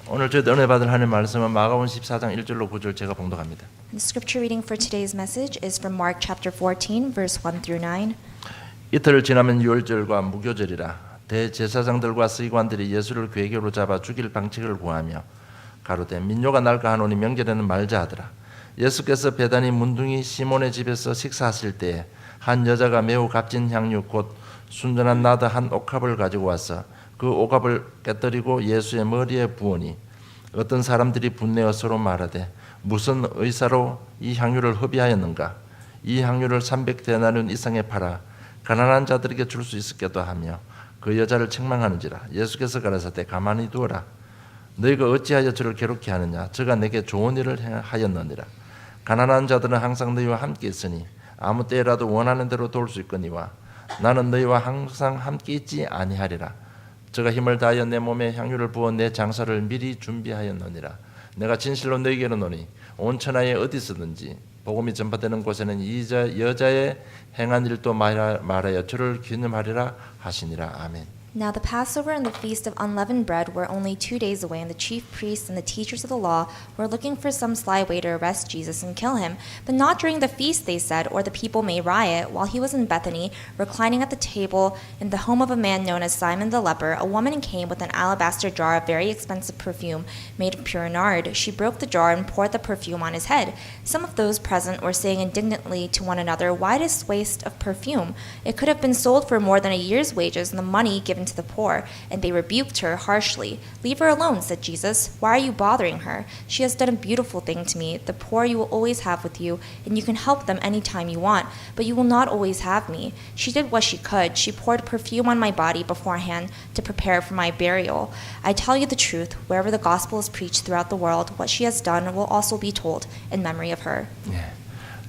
오늘 저희 은혜 받을 하나님 말씀은 마가복음 14장 1절로 9절 제가 봉독합니다. The scripture reading for today's message is from Mark chapter 14, verse 1 through 9. 이틀을 지나면 유월절과 무교절이라 대제사장들과 서기관들이 예수를 괴계로 잡아 죽일 방책을 구하며 가로되 민요가 날까 하노니 명절에는 말자 하더라. 예수께서 베다니 문둥이 시몬의 집에서 식사하실 때에 한 여자가 매우 값진 향유 곧 순전한 나드 한 옥합을 가지고 와서 그 옥합을 깨뜨리고 예수의 머리에 부으니 어떤 사람들이 분내어 서로 말하되 무슨 의사로 이 향유를 허비하였는가? 이 향유를 300데나리온 이상에 팔아 가난한 자들에게 줄 수 있었겠다 하며 그 여자를 책망하는지라. 예수께서 가라사대 가만히 두어라. 너희가 어찌하여 저를 괴롭게 하느냐? 저가 내게 좋은 일을 하였느니라. 가난한 자들은 항상 너희와 함께 있으니 아무 때라도 원하는 대로 도울 수 있거니와 나는 너희와 항상 함께 있지 아니하리라. 저가 힘을 다하여 내 몸에 향유를 부어 내 장사를 미리 준비하였느니라. 내가 진실로 너희에게 이르노니 온 천하에 어디서든지 복음이 전파되는 곳에는 이 여자의 행한 일도 말하여 저를 기념하리라 하시니라. 아멘. Now the Passover and the Feast of Unleavened Bread were only 2 days away, and the chief priests and the teachers of the law were looking for some sly way to arrest Jesus and kill him. But not during the feast, they said, or the people may riot. While he was in Bethany, reclining at the table in the home of a man known as Simon the leper, a woman came with an alabaster jar of very expensive perfume made of pure nard. She broke the jar and poured the perfume on his head. Some of those present were saying indignantly to one another, "Why this waste of perfume? It could have been sold for more than a year's wages and the money given to the poor." And they rebuked her harshly. "Leave her alone," said Jesus. "Why are you bothering her? She has done a beautiful thing to me. The poor you will always have with you, and you can help them any time you want, but you will not always have me. She did what she could. She poured perfume on my body beforehand to prepare for my burial. I tell you the truth, wherever the gospel is preached throughout the world, what she has done will also be told in memory of her."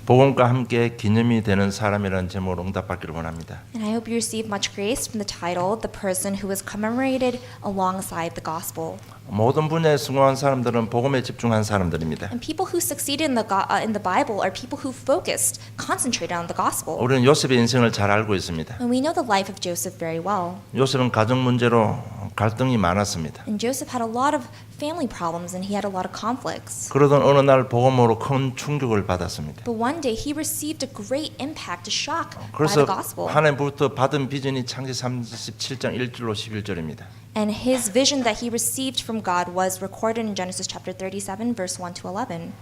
복음과 함께 기념이 되는 사람이라는 제목으로 응답받기를 원합니다. And I hope you receive much grace from the title, "The person who is commemorated alongside the gospel." 모든 분야에 성공한 사람들은 복음에 집중한 사람들입니다. And people who succeeded in the Bible are people who focused, concentrated on the gospel. 우리는 요셉의 인생을 잘 알고 있습니다. And we know the life of Joseph very well. 요셉은 가정 문제로 갈등이 많았습니다. And Joseph had a lot of family problems and he had a lot of conflicts. 그러던 어느 날 복음으로 큰 충격을 받았습니다. But one day he received a great impact, a shock by 그래서 the gospel. 하나님부터 받은 비전이 창세기 37장 1절로 11절입니다. And his vision that he received from God was recorded in Genesis chapter 37, verse 1 to 11.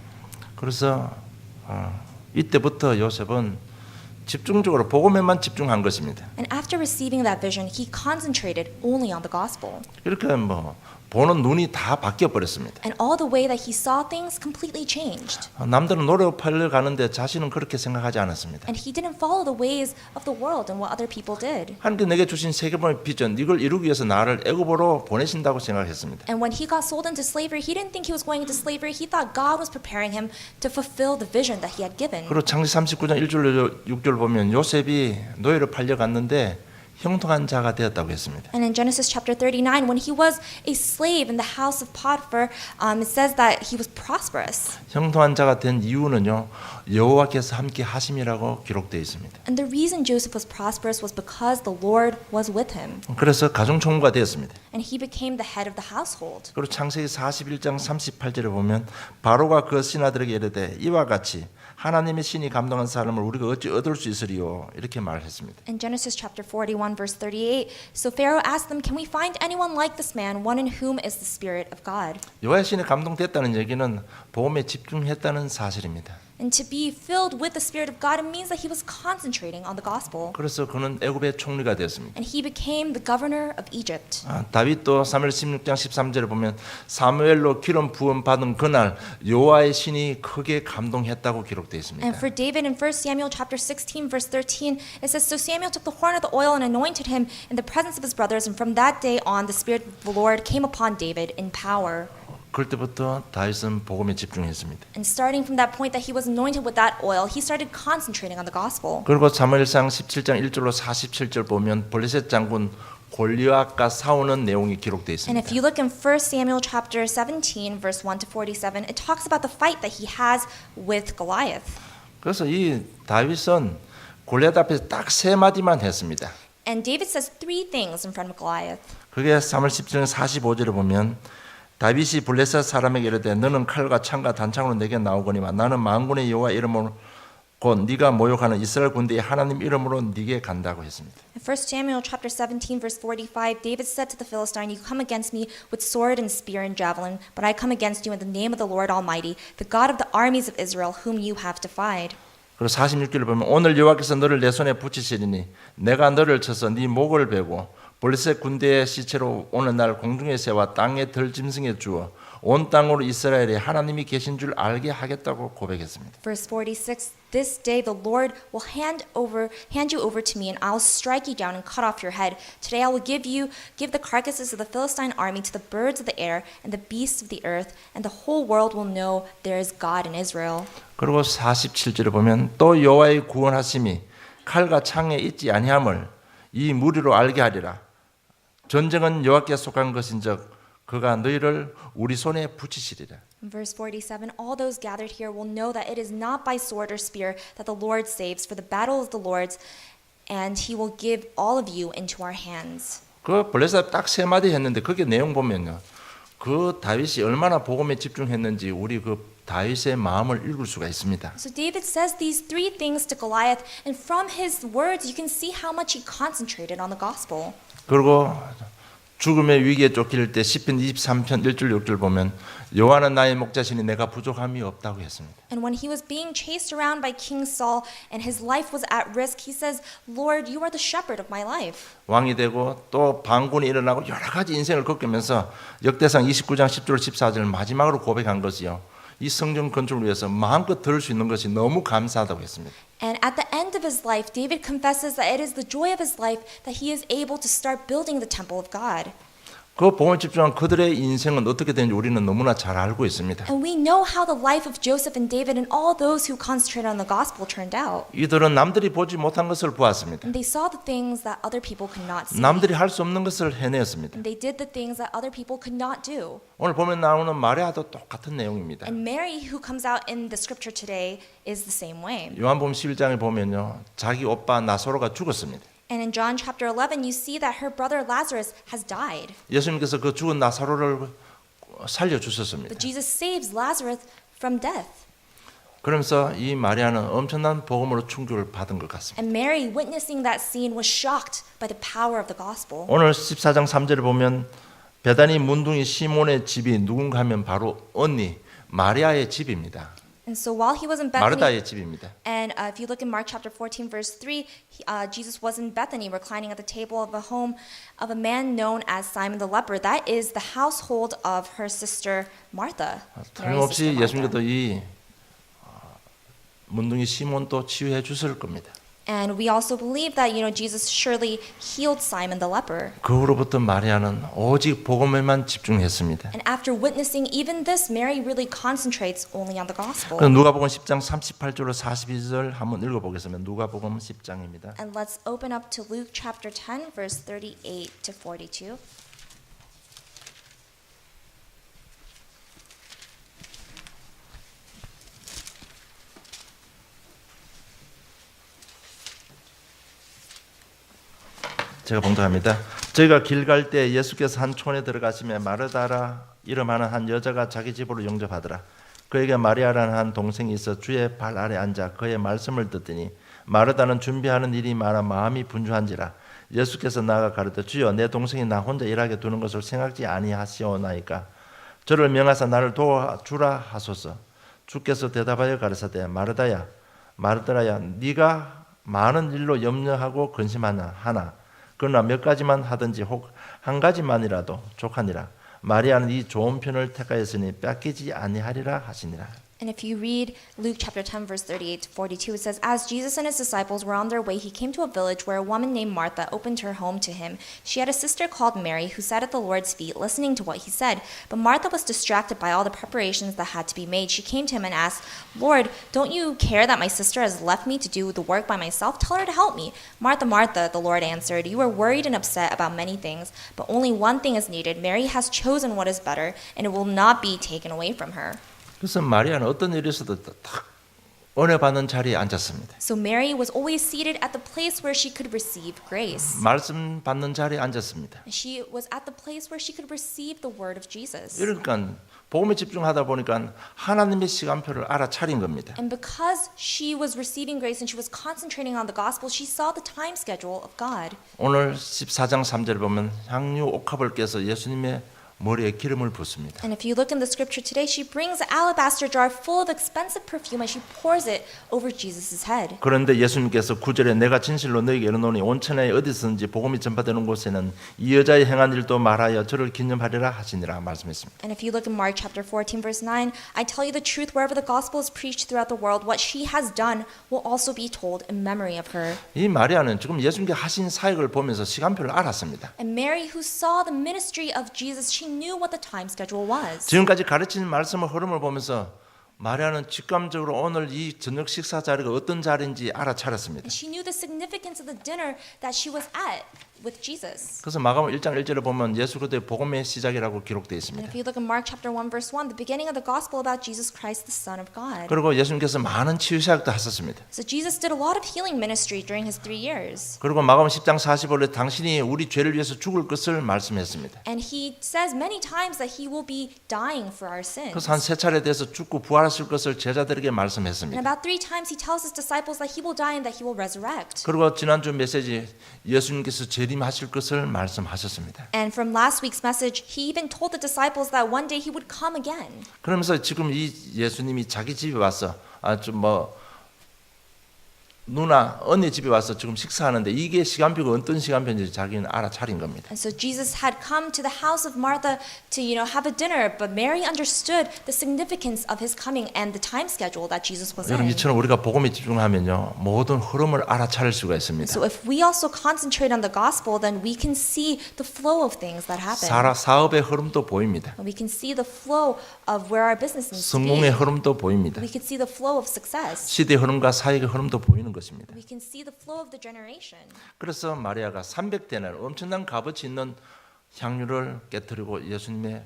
그래서 이때부터 요셉은 집중적으로 복음에만 집중한 것입니다. And after receiving that vision, he concentrated only on the gospel. 이렇게 보는 눈이 다 바뀌어 버렸습니다. And all the way that he saw things completely changed. 남들은 노래로 팔려가는데 자신은 그렇게 생각하지 않았습니다. And he didn't follow the ways of the world and what other people did. 하나님께 내게 주신 세계보의 비전 이걸 이루기 위해서 나를 애굽으로 보내신다고 생각했습니다. And when he got sold into slavery, he didn't think he was going into slavery. He thought God was preparing him to fulfill the vision that he had given. 그리고 창세기 39장 1절로 6절 보면 요셉이 노예로 팔려갔는데 형통한 자가 되었다고 했습니다. And in Genesis chapter 39, when he was a slave in the house of Potiphar, it says that he was prosperous. 형통한 자가 된 이유는요, 여호와께서 함께 하심이라고 기록되어 있습니다. And the reason Joseph was prosperous was because the Lord was with him. 그래서 가정 총무가 되었습니다. And he became the head of the household. 그리고 창세기 41장 38절에 보면 바로가 그 신하들에게 이르되 이와 같이 하나님의 신이 감동한 사람을 우리가 어찌 얻을 수 있으리요 이렇게 말했습니다. In Genesis chapter 41 verse 38, so Pharaoh asked them, "Can we find anyone like this man, one in whom is the spirit of God?" 여호와의 신이 감동됐다는 얘기는 복음에 집중했다는 사실입니다. And to be filled with the Spirit of God, it means that he was concentrating on the gospel. 그래서 그는 애굽의 총리가 되었습니다. And he became the governor of Egypt. 다윗도 사무엘 16장 13절에 보면 사무엘로 기름 부음 받은 그날 여호와의 신이 크게 감동했다고 기록되어 있습니다. And for David in 1 Samuel chapter 16 verse 13, it says, "So Samuel took the horn of the oil and anointed him in the presence of his brothers, and from that day on the Spirit of the Lord came upon David in power." 그럴 때부터 다윗은 복음에 집중했습니다. And starting from that point that he was anointed with that oil, he started concentrating on the gospel. 그리고 사무엘상 17장 1절로 47절 보면 블레셋 장군 골리앗과 싸우는 내용이 기록되어 And 있습니다. if you look in 1 Samuel chapter 17 verse 1 to 47, it talks about the fight that he has with Goliath. 그래서 이 다윗은 골리앗 앞에서 딱 세 마디만 했습니다. And David says 3 things in front of Goliath. 그게 사무엘 17장 45절에 보면 다윗이 블레셋 사람에게 이르되 너는 칼과 창과 단창으로 내게 나오거니와 나는 만군의 여호와 이름으로 곧 네가 모욕하는 이스라엘 군대의 하나님 이름으로 네게 간다고 했습니다. In 1 Samuel chapter 17 verse 45, David said to the Philistine, "You come against me with sword and spear and javelin, but I come against you in the name of the Lord Almighty, the God of the armies of Israel, whom you have defied." 그리고 46절을 보면 오늘 여호와께서 너를 내 손에 붙이시리니 내가 너를 쳐서 네 목을 베고 블레셋 군대의 시체로 오는 날 공중의 새와 땅의 들짐승에 주어 온 땅으로 이스라엘에 하나님이 계신 줄 알게 하겠다고 고백했습니다. Verse 46, "This day the Lord will hand you over to me, and I'll strike you down and cut off your head. Today I will give the carcasses of the Philistine army to the birds of the air and the beasts of the earth, and the whole world will know there is God in Israel." 그리고 47절에 보면 또 여호와의 구원하심이 칼과 창에 있지 아니함을 이 무리로 알게 하리라. 전쟁은 여호와께 속한 것인즉 그가 너희를 우리 손에 붙이시리라. In verse 47, "All those gathered here will know that it is not by sword or spear that the Lord saves, for the battle is the Lord's, and he will give all of you into our hands." 그 블레셋 딱 세 마디 했는데 그게 내용 보면요. 그 다윗이 얼마나 복음에 집중했는지 우리 그 다윗의 마음을 읽을 수가 있습니다. So David says these three things to Goliath, and from his words you can see how much he concentrated on the gospel. 그리고 죽음의 위기에 쫓길 때 시편 23편 1절 6절 보면 여호와는 나의 목자시니 내가 부족함이 없다고 했습니다. And when he was being chased around by King Saul and his life was at risk, he says, "Lord, you are the shepherd of my life." 왕이 되고 또 반군이 일어나고 여러 가지 인생을 겪으면서 역대상 29장 10절 14절 마지막으로 고백한 것이요. 이 성전 건축을 위해서 마음껏 들을 수 있는 것이 너무 감사하다고 했습니다. And at the end of his life, David confesses that it is the joy of his life that he is able to start building the temple of God. 그 복음에 집중한 그들의 인생은 어떻게 되는지 우리는 너무나 잘 알고 있습니다. And we know how the life of Joseph and David and all those who concentrated on the gospel turned out. 이들은 남들이 보지 못한 것을 보았습니다. And they saw the things that other people could not see. 남들이 할 수 없는 것을 해냈습니다. And they did the things that other people could not do. 오늘 보면 나오는 마리아도 똑같은 내용입니다. And Mary, who comes out in the scripture today, is the same way. 요한복음 11장에 보면요. 자기 오빠 나사로가 죽었습니다. And in John chapter 11, you see that her brother Lazarus has died. 예수님께서 그 죽은 나사로를 살려 주셨습니다. But Jesus saves Lazarus from death. 그러면서 이 마리아는 엄청난 복음으로 충격을 받은 것 같습니다. And Mary, witnessing that scene, was shocked by the power of the gospel. 오늘 14장 3절을 보면 베다니 문둥이 시몬의 집이 누군가 하면 바로 언니 마리아의 집입니다. And so while he was in Bethany, 마르다의 집입니다. and if you look in Mark chapter 14, verse 3, Jesus was in Bethany reclining at the table of a home of a man known as Simon the leper. That is the household of her sister Martha. Mary's 틀림없이 sister Martha. 예수님께서 이 문둥이 시몬도 치유해 주실 겁니다. And we also believe that, Jesus surely healed Simon the leper. 그 후로부터 마리아는 오직 복음에만 집중했습니다. And after witnessing even this, Mary really concentrates only on the gospel. 그럼 누가복음 10장 38절로 42절 한번 읽어보겠습니다. 누가복음 10장입니다. And let's open up to Luke chapter 10, verse 38 to 42. 제가 봉독합니다. 저희가 길 갈 때 예수께서 한 촌에 들어가시며 마르다라 이름하는 한 여자가 자기 집으로 영접하더라. 그에게 마리아라는 한 동생이 있어 주의 발 아래 앉아 그의 말씀을 듣더니 마르다는 준비하는 일이 많아 마음이 분주한지라. 예수께서 나아가 가르쳐 주여 내 동생이 나 혼자 일하게 두는 것을 생각지 아니하시오나이까. 저를 명하사 나를 도와주라 하소서. 주께서 대답하여 가르사대 마르다야 마르다야 네가 많은 일로 염려하고 근심하나 그러나 몇 가지만 하든지 혹 한 가지만이라도 족하니라. 마리아는 이 좋은 편을 택하였으니 뺏기지 아니하리라 하시니라. And if you read Luke chapter 10, verse 38 to 42, it says, "As Jesus and his disciples were on their way, he came to a village where a woman named Martha opened her home to him. She had a sister called Mary who sat at the Lord's feet, listening to what he said. But Martha was distracted by all the preparations that had to be made. She came to him and asked, 'Lord, don't you care that my sister has left me to do the work by myself? Tell her to help me.' 'Martha, Martha,' the Lord answered, 'you are worried and upset about many things, but only one thing is needed. Mary has chosen what is better, and it will not be taken away from her.'" 그래서 마리아는 어떤 일이 있어도 딱 은혜 받는 자리에 앉았습니다. So Mary was always seated at the place where she could receive grace. 말씀 받는 자리에 앉았습니다. She was at the place where she could receive the word of Jesus. 그러니까 복음에 집중하다 보니까 하나님의 시간표를 알아차린 겁니다. And because she was receiving grace and she was concentrating on the gospel, she saw the time schedule of God. 오늘 14장 3절 보면 향유 옥합을 깨서 예수님의 머리에 기름을 붓습니다. And if you look in the scripture today, she brings an alabaster jar full of expensive perfume and she pours it over Jesus' head. 그런데 예수님께서 9절에 내가 진실로 너희에게 이르노니 온천에 어디서든지 복음이 전파되는 곳에는 이 여자의 행한 일도 말하여 저를 기념하리라 하시니라 말씀했습니다. And if you look in Mark chapter 14 verse 9, I tell you the truth, wherever the gospel is preached throughout the world, what she has done will also be told in memory of her. 이 마리아는 지금 예수님께 하신 사역을 보면서 시간표를 알았습니다. And Mary, who saw the ministry of Jesus, she knew what the time schedule was. 지금까지 가르치는 말씀의 흐름을 보면서 마리아는 직감적으로 오늘 이 저녁 식사 자리가 어떤 자리인지 알아차렸습니다. And she knew the significance of the dinner that she was at with Jesus. 그래서 마가복음 1장 1절에 보면 예수 그리스도의 복음의 시작이라고 기록되어 And 있습니다. if you look in Mark chapter 1 verse 1, the beginning of the gospel about Jesus Christ, the Son of God. 그리고 예수님께서 많은 치유 사역도 하셨습니다. So Jesus did a lot of healing ministry during his 3 years. 그리고 마가복음 10장 45절에 당신이 우리 죄를 위해서 죽을 것을 말씀했습니다. And he says many times that he will be dying for our sins. 그래서 한 3차례에 대해서 죽고 부활하실 것을 제자들에게 And 말씀했습니다. about 3 times he tells his disciples that he will die and that he will resurrect. 그리고 지난주 메시지 예수님께서 재림하실 것을 말씀하셨습니다. And from last week's message, he even told the disciples that one day he would come again. 그러면서 지금 이 예수님이 자기 집에 와서 누나 언니 집에 와서 지금 식사하는데 이게 시간표가 어떤 시간표인지 자기는 알아차린 겁니다. And so Jesus had come to the house of Martha to, have a dinner, but Mary understood the significance of his coming and the time schedule that Jesus was 여러분 in. 이처럼 우리가 복음에 집중하면요 모든 흐름을 알아차릴 수가 있습니다. So if we also concentrate on the gospel, then we can see the flow of things that happen. 사업의 흐름도 보입니다. And we can see the flow of where our business needs to 성공의 be. 흐름도 보입니다. We can see the flow of success. 시대 흐름과 사역의 흐름도 보이는 것입니다. We can see the flow of the generation. 그래서 마리아가 300대나 엄청난 값어치 있는 향유를 깨뜨리고 예수님의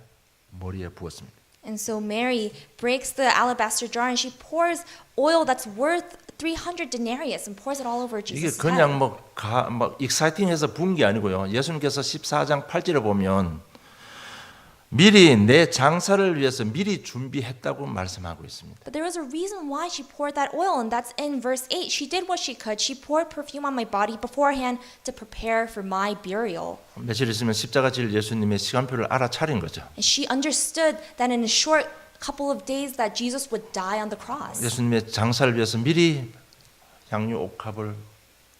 머리에 부었습니다. And so Mary breaks the alabaster jar and she pours oil that's worth 300 denarius and pours it all over 이게 Jesus' 그냥 head. 익사이팅해서 부은 게 아니고요. 예수님께서 14장 8절에 보면 미리 내 장사를 위해서 미리 준비했다고 말씀하고 있습니다. But there was a reason why she poured that oil, and that's in verse 8. She did what she could. She poured perfume on my body beforehand to prepare for my burial. 며칠 있으면 십자가 질 예수님의 시간표를 알아차린 거죠. And she understood that in a short couple of days that Jesus would die on the cross. 예수님의 장사를 위해서 미리 향유 옥합을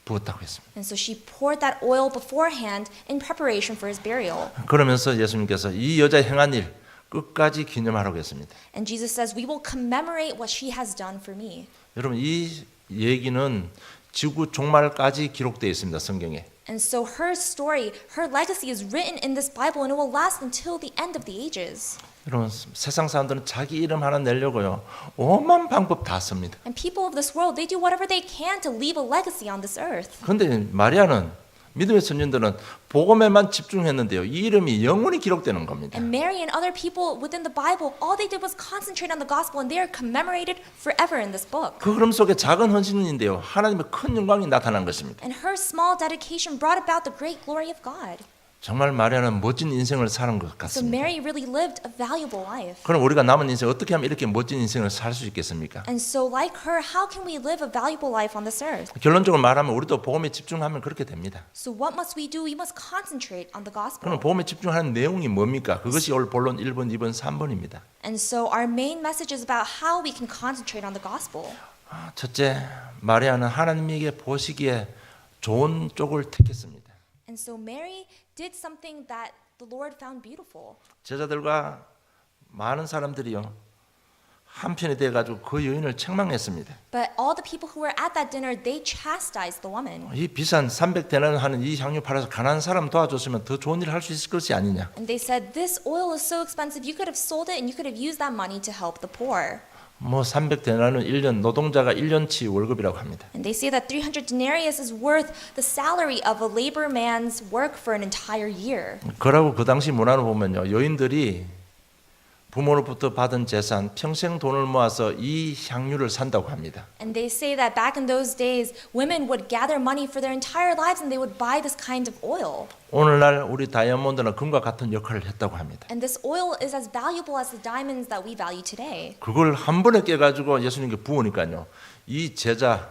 부었다고 했습니다. And so she poured that oil beforehand in preparation for his burial. 그러면서 예수님께서 이 여자의 행한 일 끝까지 기념하라고 했습니다. And Jesus says, we will commemorate what she has done for me. 여러분 이 얘기는 지구 종말까지 기록되어 있습니다. 성경에. And so her story, her legacy is written in this Bible and it will last until the end of the ages. 여러분 세상 사람들은 자기 이름 하나 내려고요. 오만 방법 다 씁니다. And people of this world, they do whatever they can to leave a legacy on this earth. 그런데 마리아는 믿음의 선진들은 복음에만 집중했는데요. 이 이름이 영원히 기록되는 겁니다. And Mary and other people within the Bible, all they did was concentrate on the gospel and they are commemorated forever in this book. 그 흐름 속에 작은 헌신인데요. 하나님의 큰 영광이 나타난 것입니다. And her small dedication brought about the great glory of God. 정말 마리아는 멋진 인생을 사는 것 So 같습니다. Mary really lived a valuable life. 그럼 우리가 남은 인생 어떻게 하면 이렇게 멋진 인생을 살 수 있겠습니까? And so like her, how can we live a valuable life on this earth? 결론적으로 말하면 우리도 복음에 집중하면 그렇게 됩니다. So what must we do? We must concentrate on the gospel. 그럼 복음에 집중하는 내용이 뭡니까? 그것이 오늘 본론 1번, 2번, 3번입니다. And so our main message is about how we can concentrate on the gospel. 첫째, 마리아는 하나님에게 보시기에 좋은 쪽을 택했습니다. And so Mary did something that the Lord found beautiful. 제자들과 많은 사람들이요 한편이 돼 가지고 그 여인을 책망했습니다. But all the people who were at that dinner, they chastised the woman. 이 비싼 300데나리 하는 이 향유 팔아서 가난한 사람 도와줬으면 더 좋은 일을 할 수 있을 것이 아니냐. And they said, this oil is so expensive, you could have sold it and you could have used that money to help the poor. 300데나리는 1년 노동자가 1년치 월급이라고 합니다. And they say that 300 denarius is worth the salary of a labor man's work for an entire year. 그러고 그 당시 문화를 보면요 여인들이 부모로부터 받은 재산, 평생 돈을 모아서 이 향유를 산다고 합니다. And they say that back in those days, women would gather money for their entire lives and they would buy this kind of oil. 오늘날 우리 다이아몬드는 금과 같은 역할을 했다고 합니다. And this oil is as valuable as the diamonds that we value today. 그걸 한 번에 깨가지고 예수님께 부으니까요. 이 제자,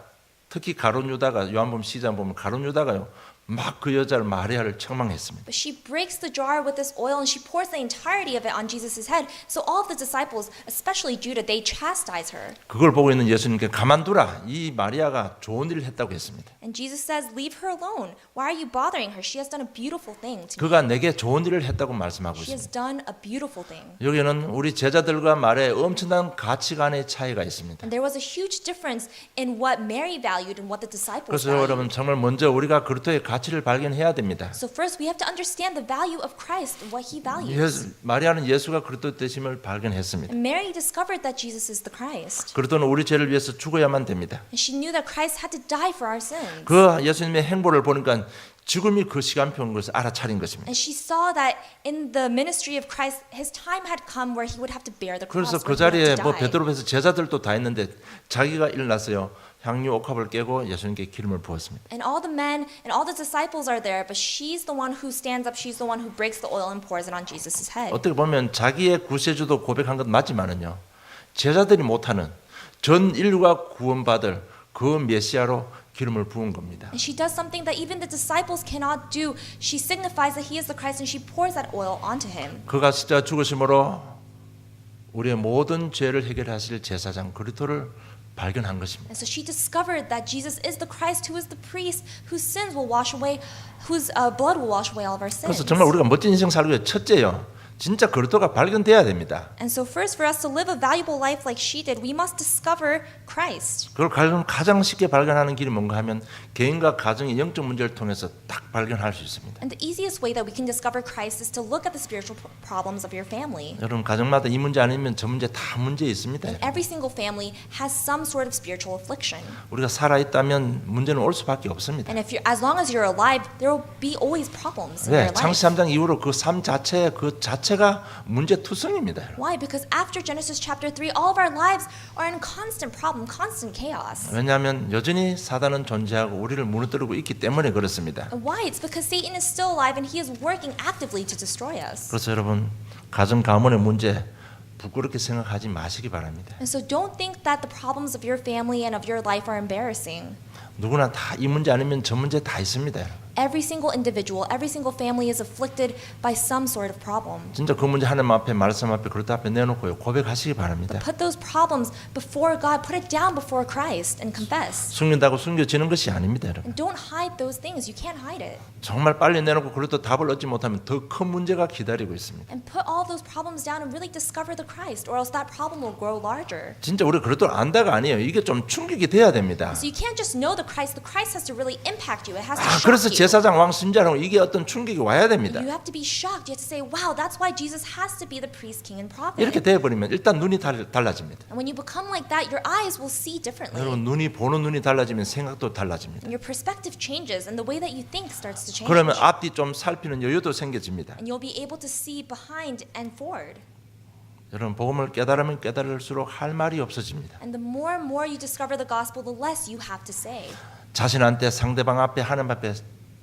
특히 가룟 유다가 요한복음 10장 보면 가룟 유다가요. 막 그 여자를 마리아를 책망했습니다. But she breaks the jar with this oil and she pours the entirety of it on Jesus' head. So all of the disciples, especially Judah, they chastise her. 그걸 보고 있는 예수님께 가만두라. 이 마리아가 좋은 일을 했다고 했습니다. And Jesus says, leave her alone. Why are you bothering her? She has done a beautiful thing to me. 그가 내게 좋은 일을 했다고 말씀하고 She has 있습니다. done a beautiful thing. 여기는 우리 제자들과 말에 엄청난 가치관의 차이가 있습니다. And there was a huge difference in what Mary valued and what the disciples 그래서 valued. 여러분 정말 먼저 우리가 그리스도의 가치를 발견해야 됩니다. So first we have to understand the value of Christ and what he values. 마리아는 예수가 그리스도 되심을 발견했습니다. And Mary discovered that Jesus is the Christ. 그리스도는 우리 죄를 위해서 죽어야만 됩니다. And she knew that Christ had to die for our sins. 그 예수님의 행보를 보니까 지금이 그 시간표인 것을 알아차린 것입니다. And she saw that in the ministry of Christ, his time had come where he would have to bear the cross. 그래서 그 where he would 자리에 have to 뭐 die. 베드로에서 제자들도 다 있는데 자기가 일어났어요. 향유 옥합을 깨고 예수님께 기름을 부었습니다. And all the men and all the disciples are there, but she's the one who stands up. She's the one who breaks the oil and pours it on Jesus' head. 어떻게 보면 자기의 구세주도 고백한 것 맞지만은요. 제자들이 못하는 전 인류가 구원받을 그 메시아로 기름을 부은 겁니다. And she does something that even the disciples cannot do. She signifies that he is the Christ and she pours that oil onto him. 그가 십자가 죽으심으로 우리의 모든 죄를 해결하실 제사장 그리스도를 발견한 것입니다. And so she discovered that Jesus is the Christ who is the priest whose sins will wash away, whose blood will wash away all of our sins. 그래서 정말 우리가 멋진 인생 살기 위해 첫째요. 진짜 그리스도가 발견돼야 됩니다. And so first for us to live a valuable life like she did, we must discover Christ. 그걸 가장 쉽게 발견하는 길이 뭔가 하면 개인과 가정의 영적 문제를 통해서 딱 발견할 수 있습니다. And the easiest way that we can discover Christ is to look at the spiritual problems of your family. 여러분 가정마다 이 문제 아니면 저 문제 다 문제 있습니다. And every single family has some sort of spiritual affliction. 우리가 살아 있다면 문제는 올 수밖에 없습니다. And if you're, as long as you're alive, there will be always problems in 네, your life. 창세 3장 이후로 그 삶 자체 그 자체가 문제투성입니다. Why? Because after Genesis chapter 3, all of our lives are in constant problem, constant chaos. 왜냐하면 여전히 사단은 존재하고 우리를 무너뜨리고 있기 때문에 그렇습니다. And why? It's because Satan is still alive and he is working actively to destroy us. 그래서 여러분 가정 가문의 문제 부끄럽게 생각하지 마시기 바랍니다. And so don't think that the problems of your family and of your life are embarrassing. 누구나 다 이 문제 아니면 저 문제 다 있습니다. Every single individual, every single family is afflicted by some sort of problem. 진짜 그 문제 하나님 앞에 말씀 앞에 그릇 앞에 내놓고요 고백하시기 바랍니다. Put those problems before God, put it down before Christ and confess. 숨긴다고 숨겨지는 것이 아닙니다, 여러분. And don't hide those things. You can't hide it. 정말 빨리 내놓고 그래도 답을 얻지 못하면 더 큰 문제가 기다리고 있습니다. And put all those problems down and really discover the Christ, or else that problem will grow larger. 진짜 우리 그래도 안다가 아니에요. 이게 좀 충격이 돼야 됩니다. So you can't just know the Christ has to really impact you. It has to 아, shock 그래서 you. 제사장 왕 순자라고 이게 어떤 충격이 와야 됩니다. You have to be shocked. You have to say, wow, that's why Jesus has to be the priest, king, and prophet. 이렇게 돼버리면 일단 눈이 달라집니다. And when you become like that, your eyes will see differently. 여러분 눈이 보는 눈이 달라지면 생각도 달라집니다. And your perspective changes and the way that you think starts to change. 그러면 앞뒤 좀 살피는 여유도 생겨집니다. And you'll be able to see behind and forward. 여러분 복음을 깨달으면 깨달을수록 할 말이 없어집니다. And the more and more you discover the gospel, the less you have to say. 자신한테 상대방 앞에 하나님 앞에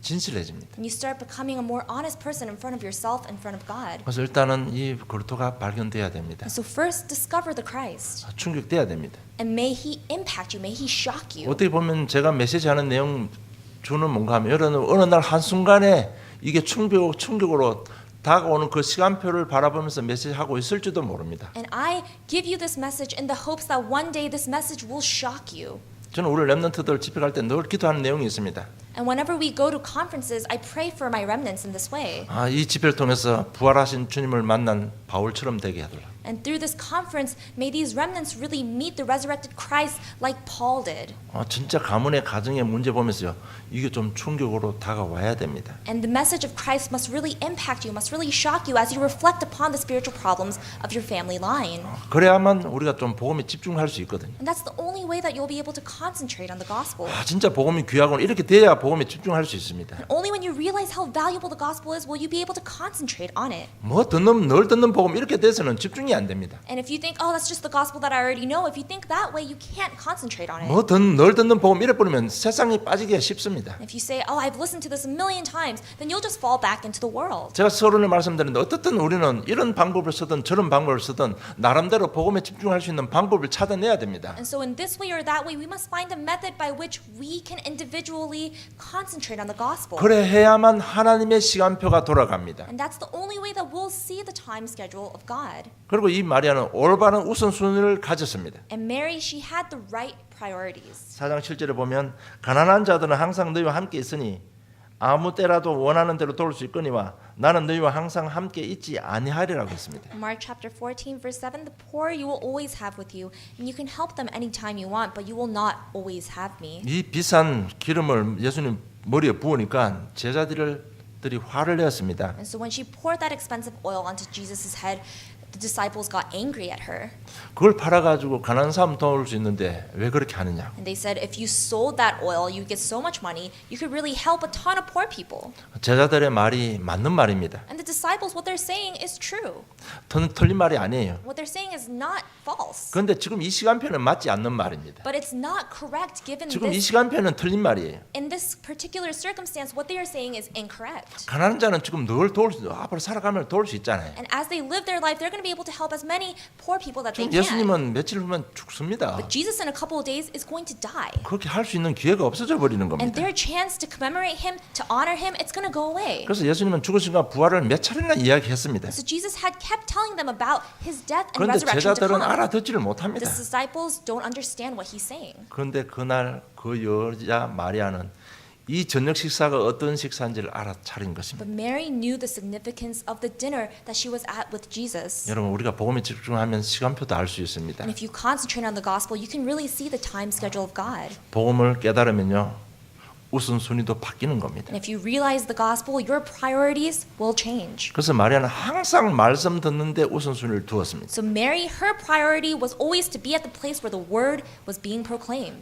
진실해집니다. And you start becoming a more honest person in front of yourself, in front of God. 그래서 일단은 이 그리스도가 발견돼야 됩니다. And so first discover the Christ. 충격돼야 됩니다. And may he impact you, may he shock you. 어떻게 보면 제가 메시지하는 내용 주는 뭔가 하면 여러분 어느 날 한순간에 이게 충격으로 다가오는 그 시간표를 바라보면서 메시지하고 있을지도 모릅니다. And I give you this message in the hopes that one day this message will shock you. 저는 우리 렘넌트들 집회 갈 때 늘 기도하는 내용이 있습니다. And whenever we go to conferences, I pray for my remnants in this way. 아, 이 집회를 통해서 부활하신 주님을 만난 바울처럼 되게 해달라. And through this conference, may these remnants really meet the resurrected Christ like Paul did. 진짜 가문의 가정의 문제 보면서요. 이게 좀 충격으로 다가와야 됩니다. And the message of Christ must really impact you, must really shock you as you reflect upon the spiritual problems of your family line. 그래야만 우리가 좀 복음에 집중할 수 있거든요. And that's the only way that you'll be able to concentrate on the gospel. 진짜 복음이 귀하고 이렇게 돼야 복음에 집중할 수 있습니다. Only when you realize how valuable the gospel is will you be able to concentrate on it. 뭐 듣는 늘 듣는 복음 이렇게 돼서는 집중이 안 됩니다. And if you think, oh, that's just the gospel that I already know, if you think that way, you can't concentrate on it. 뭐 늘 듣는 복음 이래 버리면 세상에 빠지기가 쉽습니다. If you say, oh, I've listened to this a million times, then you'll just fall back into the world. 제가 서론을 말씀드렸는데 어떻든 우리는 이런 방법을 쓰든 저런 방법을 쓰든 나름대로 복음에 집중할 수 있는 방법을 찾아내야 됩니다. And so in this way or that way, we must find a method by which we can individually concentrate on the gospel. 그래 해야만 하나님의 시간표가 돌아갑니다. And that's the only way that we'll see the time schedule of God. 그리고 이 마리아는 올바른 우선순위를 가졌습니다. And Mary, she had the right priorities. 4장 7절에 보면 가난한 자들은 항상 너희와 함께 있으니 아무 때라도 원하는 대로 도울 수 있거니와 나는 너희와 항상 함께 있지 아니하리라고 했습니다. Mark chapter 14 verse 7, the poor you will always have with you, and you can help them anytime you want, but you will not always have me. 이 비싼 기름을 예수님 머리에 부으니까 제자들이 화를 내었습니다. And so when she poured that expensive oil onto Jesus' head, the disciples got angry at her. 그걸 팔아가지고 가난한 사람 도울 수 있는데 왜 그렇게 하느냐. And they said, if you sold that oil, you get so much money, you could really help a ton of poor people. 제자들의 말이 맞는 말입니다. And the disciples, what they're saying is true. 틀린 말이 아니에요. What they're saying is not false. 그런데 지금 이 시간표는 맞지 않는 말입니다. But it's not correct given 지금 이 this. 시간표는 틀린 말이에요. In this particular circumstance, what they are saying is incorrect. 가난한 자는 지금 늘 도울 수 앞으로 살아가면 도울 수 있잖아요. And as they live their life, they're going to be able to help as many poor people that they can. 예수님은 며칠 후면 죽습니다. But Jesus in a couple of days is going to die. 그렇게 할 수 있는 기회가 없어져 버리는 And 겁니다. their chance to commemorate him, to honor him, it's going to go away. 그래서 예수님은 죽으신가 부활을 몇 차례나 이야기했습니다. So Jesus had kept telling them about his death and 그런데 resurrection to 제자들은 come. 알아듣지를 못합니다. The disciples don't understand what he's saying. 그런데 그날 그 여자 마리아는 이 저녁 식사가 어떤 식사인지를 알아차린 것입니다. But Mary knew the significance of the dinner that she was at with Jesus. 여러분 우리가 복음에 집중하면 시간표도 알 수 있습니다. And if you concentrate on the gospel, you can really see the time schedule of God. 복음을 깨달으면요 우선순위도 바뀌는 겁니다. And if you realize the gospel, your priorities will change. 그래서 마리아는 항상 말씀 듣는데 우선순위를 두었습니다. So Mary, her priority was always to be at the place where the word was being proclaimed.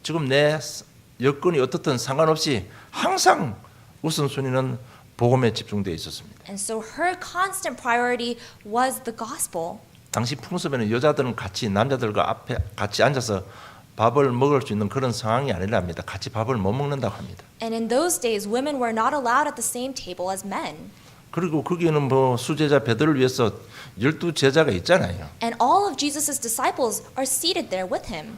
지금 내 여건이 어떻든 상관없이 항상 우선순위는 복음에 집중되어 있었습니다. And so her constant priority was the gospel. 당시 풍습에는 여자들은 같이 남자들과 앞에 같이 앉아서 밥을 먹을 수 있는 그런 상황이 아니랍니다. 같이 밥을 못 먹는다고 합니다. And in those days, women were not allowed at the same table as men. 그리고 거기에는 뭐 수제자 베드로를 위해서 12제자가 있잖아요. And all of Jesus' disciples are seated there with him.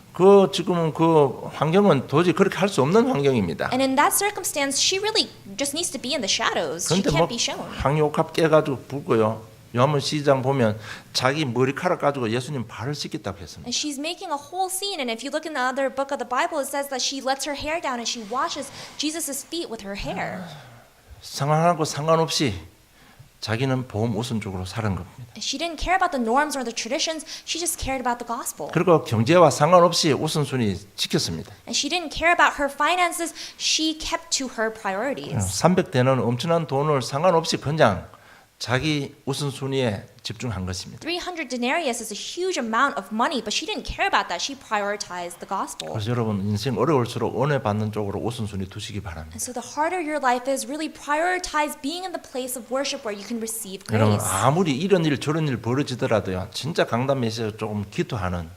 지금은 그 환경은 도저히 그렇게 할 수 없는 환경입니다. And in that circumstance, she really just needs to be in the shadows. She 그런데 can't 뭐 be shown. 향유옥합 깨가지고 붓고요. 요한복음 12장 보면 자기 머리카락 가지고 예수님 발을 씻겠다고 했습니다. And she's making a whole scene. And if you look in the other book of the Bible, it says that she lets her hair down and she washes Jesus' feet with her hair. 상황하고 상관없이 자기는 복음 우선적으로 사는 겁니다. And she didn't care about the norms or the traditions. She just cared about the gospel. 그리고 경제와 상관없이 우선순위 지켰습니다. And she didn't care about her finances. She kept to her priorities. 300대는 엄청난 돈을 상관없이 그냥 자기 우선순위에 집중한 것입니다. 300 denarius is a huge amount of money, but she didn't care about that. She prioritized the gospel. 그래서 여러분 인생 어려울수록 은혜 받는 쪽으로 우선순위 두시기 바랍니다. And so the harder your life is, really prioritize being in the place of worship where you can receive 여러분 grace. 아무리 이런 일 저런 일 벌어지더라도요. 진짜 강단 메시지에서 조금 기도하는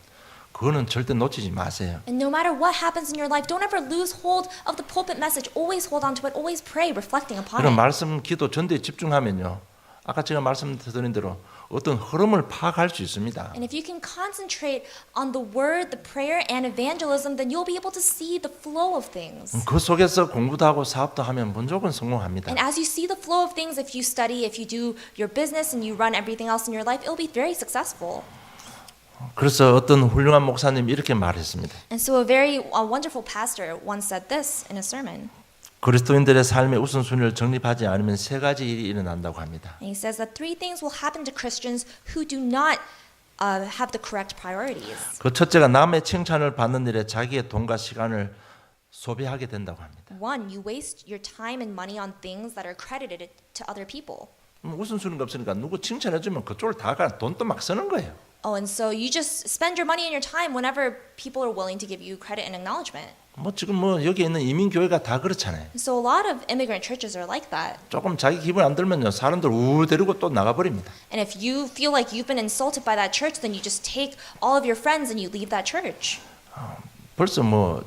그거는 절대 놓치지 마세요. And no matter what happens in your life, don't ever lose hold of the pulpit message. Always hold on to it. Always pray, reflecting upon 그런 it. 말씀 기도 전도에 집중하면요. 아까 제가 말씀드린 대로 어떤 흐름을 파악할 수 있습니다. And if you can concentrate on the word, the prayer, and evangelism, then you'll be able to see the flow of things. 그 속에서 공부도 하고 사업도 하면 무조건 성공합니다. And as you see the flow of things, if you study, if you do your business, and you run everything else in your life, it'll be very successful. 그래서 어떤 훌륭한 목사님이 이렇게 말했습니다. And so a very wonderful pastor once said this in a sermon. 그리스도인들의 삶의 우선순위를 정립하지 않으면 세 가지 일이 일어난다고 합니다. And he says that three things will happen to Christians who do not have the correct priorities. 그 첫째가 남의 칭찬을 받는 일에 자기의 돈과 시간을 소비하게 된다고 합니다. One, you waste your time and money on things that are credited to other people. 우선순위가 없으니까 누구 칭찬해주면 그쪽을 다 가 돈도 막 쓰는 거예요. Oh, and so you just spend your money and your time whenever people are willing to give you credit and acknowledgement. 뭐 지금 뭐 여기 있는 이민 교회가 다 그렇잖아요. So a lot of immigrant churches are like that. 조금 자기 기분 안 들면요 사람들 우 데리고 또 나가 버립니다. And if you feel like you've been insulted by that church, then you just take all of your friends and you leave that church. 벌써 뭐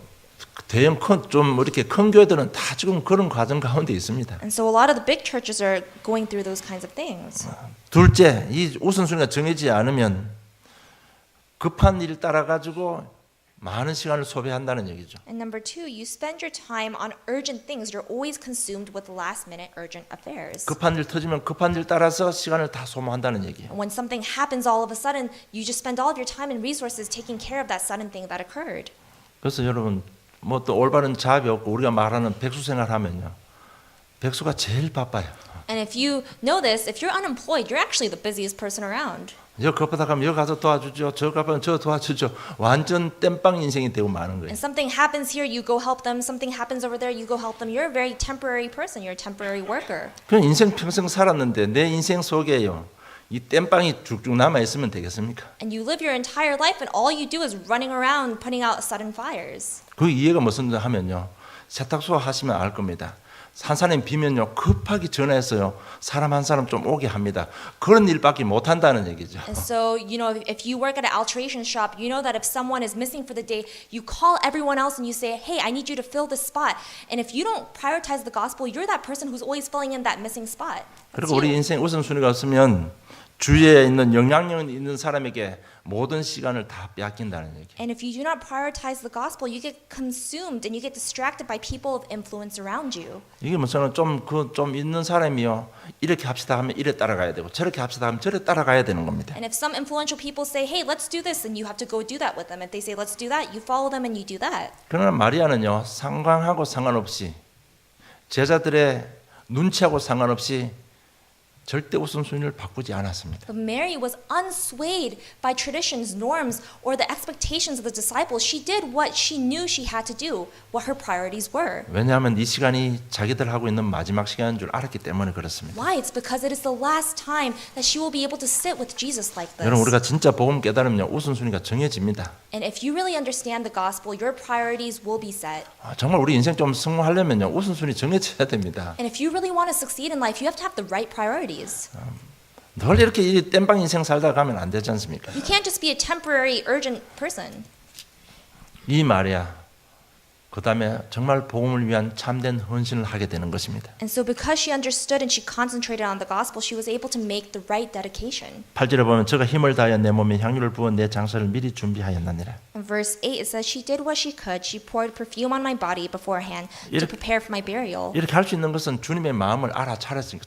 대형 좀 이렇게 큰 교회들은 다 지금 그런 과정 가운데 있습니다. And so a lot of the big churches are going through those kinds of things. 둘째, 이 우선순위가 정해지지 않으면 급한 일 따라 가지고 많은 시간을 소비한다는 얘기죠. And number two, you spend your time on urgent things. You're always consumed with last-minute urgent affairs. 급한 일 터지면 급한 일 따라서 시간을 다 소모한다는 얘기예요. And when something happens all of a sudden, you just spend all of your time and resources taking care of that sudden thing that occurred. 그래서 여러분 뭐 또 올바른 자압이 없고 우리가 말하는 백수 생활하면요. 백수가 제일 바빠요. And if you know this, if you're unemployed, you're actually the busiest person around. 여기 급하다 가면 여기 가서 도와주죠. 저 가면 저 도와주죠. 완전 땜빵 인생이 되고 마는 거예요. And something happens here, you go help them. Something happens over there, you go help them. You're a very temporary person. You're a temporary worker. 그냥 인생 평생 살았는데 내 인생 속에요. 이 땜빵이 쭉쭉 남아 있으면 되겠습니까? And you live your entire life and all you do is running around putting out sudden fires. 그 이해가 무슨 하면요. 세탁소 하시면 알 겁니다. 한 사람이 비면요 급하게 전화해서요 사람 한 사람 좀 오게 합니다. 그런 일밖에 못 한다는 얘기죠. And so, you know, if you work at an alteration shop, you know that if someone is missing for the day, you call everyone else and you say, hey, I need you to fill this spot. And if you don't prioritize the gospel, you're that person who's always filling in that missing spot. That's 그리고 우리 you. 인생 우선순위가 없으면 주위에 있는 영향력 있는 사람에게 모든 시간을 다 뺏긴다는 얘기. And if you do not prioritize the gospel, you get consumed and you get distracted by people of influence around you. 이게 무슨 좀 있는 사람이요 이렇게 합시다 하면 이래 따라가야 되고 저렇게 합시다 하면 저래 따라가야 되는 겁니다. And if some influential people say, hey, let's do this, then you have to go do that with them. If they say, let's do that, you follow them and you do that. 그러나 마리아는요 상관하고 상관없이 제자들의 눈치하고 상관없이 절대 우선순위를 바꾸지 않았습니다. But Mary was unswayed by traditions, norms, or the expectations of the disciples. She did what she knew she had to do, what her priorities were. 왜냐하면 이 시간이 자기들 하고 있는 마지막 시간인 줄 알았기 때문에 그렇습니다. Why? It's because it is the last time that she will be able to sit with Jesus like this. 여러분 우리가 진짜 복음 깨달으면 우선순위가 정해집니다. And if you really understand the gospel, your priorities will be set. 정말 우리 인생 좀 성공하려면요 우선순위 정해져야 됩니다. And if you really want to succeed in life, you have to have the right priorities. 늘 이렇게 이 땜빵 인생 살다 가면 안 되지 않습니까? You can't just be a temporary, urgent person. 이 마리아 그 다음에 정말 복음을 위한 참된 헌신을 하게 되는 것입니다. And so because she understood and she concentrated on the gospel, she was able to make the right dedication. 8절에 보면 저가 힘을 다하여 내 몸에 향유를 부어 내 장사를 미리 준비하였나니라. In verse 8 it says, she did what she could. She poured perfume on my body beforehand to prepare for my burial. 이렇게 할 수 있는 것은 주님의 마음을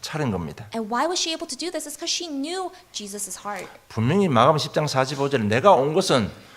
차린 겁니다. And why was she able to do this? It's because she knew Jesus' heart. 분명히 마가음 10장 45절에 내가 온 것은